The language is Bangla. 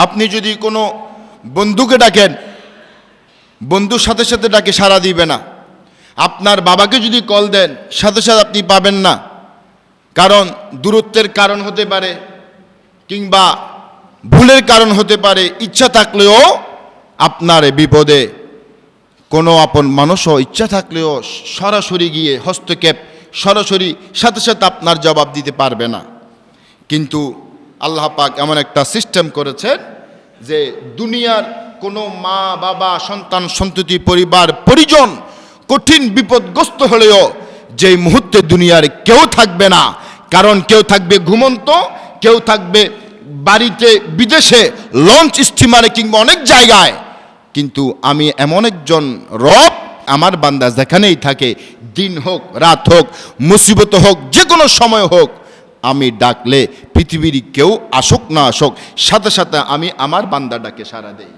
আপনি যদি কোনো বন্ধুকে ডাকেন, বন্ধুর সাথে সাথে ডাকে সাড়া দিবে না। আপনার বাবাকে যদি কল দেন, সাথে সাথে আপনি পাবেন না, কারণ দূরত্বের কারণ হতে পারে, কিংবা ভুলের কারণ হতে পারে। ইচ্ছা থাকলেও আপনার বিপদে কোনো আপন মানুষও ইচ্ছা থাকলেও সরাসরি গিয়ে হস্তক্ষেপ, সরাসরি সাথে সাথে আপনার জবাব দিতে পারবে না। কিন্তু আল্লাহ পাক এমন একটা সিস্টেম করেছেন যে দুনিয়ার কোনো মা বাবা, সন্তান সন্ততি, পরিবার পরিজন কঠিন বিপদগ্রস্ত হলেও যেই মুহূর্তে দুনিয়ার কেউ থাকবে না, কারণ কেউ থাকবে ঘুমন্ত, কেউ থাকবে বাড়িতে, বিদেশে, লঞ্চ, স্টিমারে, কিংবা অনেক জায়গায়। কিন্তু আমি এমন একজন রব, আমার বান্দা যেখানেই থাকে, দিন হোক রাত হোক, মুসিবত হোক, যে কোনো সময় হোক, আমি ডাকলে পৃথিবীর কেউ আসুক না আসুক, সাথে সাথে আমি আমার বান্দা ডাকে সাড়া দেই।